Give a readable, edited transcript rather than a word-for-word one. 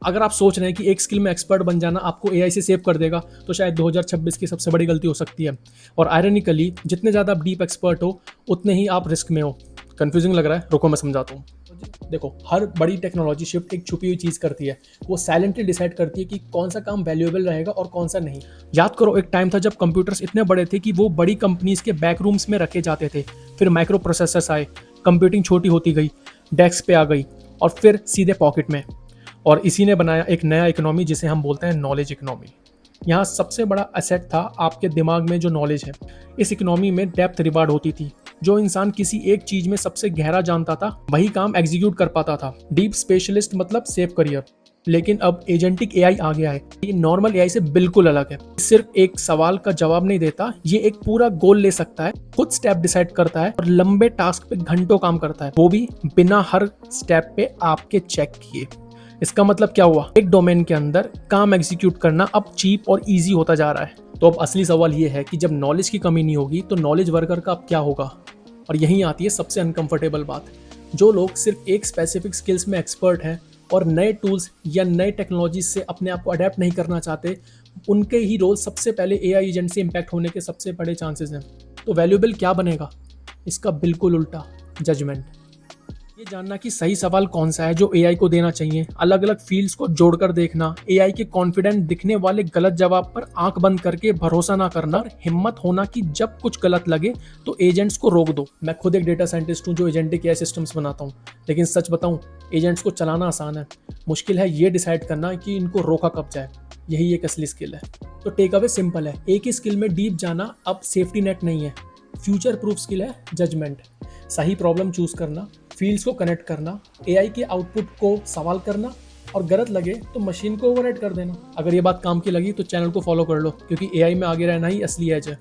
अगर आप सोच रहे हैं कि एक स्किल में एक्सपर्ट बन जाना आपको एआई से सेव कर देगा, तो शायद 2026 की सबसे बड़ी गलती हो सकती है। और आयरनिकली जितने ज़्यादा आप डीप एक्सपर्ट हो, उतने ही आप रिस्क में हो। कंफ्यूजिंग लग रहा है? रुको मैं समझाता हूँ। देखो, हर बड़ी टेक्नोलॉजी शिफ्ट एक छुपी हुई चीज़ करती है। वो साइलेंटली डिसाइड करती है कि कौन सा काम वैल्यूएबल रहेगा और कौन सा नहीं। याद करो, एक टाइम था जब कंप्यूटर्स इतने बड़े थे कि वो बड़ी कंपनीज के बैक रूम्स में रखे जाते थे। फिर माइक्रो प्रोसेसर्स आए, कंप्यूटिंग छोटी होती गई, डेस्क पे आ गई, और फिर सीधे पॉकेट में। और इसी ने बनाया एक नया इकोनॉमी जिसे हम बोलते हैं नॉलेज इकोनॉमी। यहाँ सबसे बड़ा एसेट था आपके दिमाग में जो नॉलेज है। इस इकोनॉमी में डेप्थ रिवार्ड होती थी। जो इंसान किसी एक चीज में सबसे गहरा जानता था, वही काम एग्जीक्यूट कर पाता था। डीप स्पेशलिस्ट मतलब सेफ करियर। लेकिन अब एजेंटिक एआई आ गया है। ये नॉर्मल एआई से बिल्कुल अलग है। सिर्फ एक सवाल का जवाब नहीं देता, ये एक पूरा गोल ले सकता है, खुद स्टेप डिसाइड करता है और लंबे टास्क पे घंटों काम करता है, वो भी बिना हर स्टेप पे आपके चेक किए। इसका मतलब क्या हुआ? एक डोमेन के अंदर काम एग्जीक्यूट करना अब चीप और इजी होता जा रहा है। तो अब असली सवाल ये है कि जब नॉलेज की कमी नहीं होगी तो नॉलेज वर्कर का अब क्या होगा? और यहीं आती है सबसे अनकंफर्टेबल बात। जो लोग सिर्फ एक स्पेसिफिक स्किल्स में एक्सपर्ट हैं और नए टूल्स या नए टेक्नोलॉजी से अपने आप को अडेप्ट नहीं करना चाहते, उनके ही रोल सबसे पहले एआई एजेंट से इम्पैक्ट होने के सबसे बड़े चांसेस हैं। तो वैल्यूएबल क्या बनेगा? इसका बिल्कुल उल्टा, जजमेंट। ये जानना कि सही सवाल कौन सा है जो एआई को देना चाहिए, अलग अलग फील्ड्स को जोड़कर देखना, एआई के कॉन्फिडेंट दिखने वाले गलत जवाब पर आंख बंद करके भरोसा ना करना, और हिम्मत होना कि जब कुछ गलत लगे तो एजेंट्स को रोक दो। मैं खुद एक डेटा साइंटिस्ट हूँ जो एजेंटिक एआई सिस्टम्स बनाता हूँ, लेकिन सच बताऊँ, एजेंट्स को चलाना आसान है, मुश्किल है ये डिसाइड करना कि इनको रोका कब जाए। यही एक असली स्किल है। तो टेक अवे सिंपल है, एक ही स्किल में डीप जाना अब सेफ्टी नेट नहीं है, फ्यूचर प्रूफ स्किल है जजमेंट। सही प्रॉब्लम चूज करना, फील्ड्स को कनेक्ट करना, एआई के आउटपुट को सवाल करना, और गलत लगे तो मशीन को ओवरराइड कर देना। अगर ये बात काम की लगी तो चैनल को फॉलो कर लो, क्योंकि एआई में आगे रहना ही असली एज है।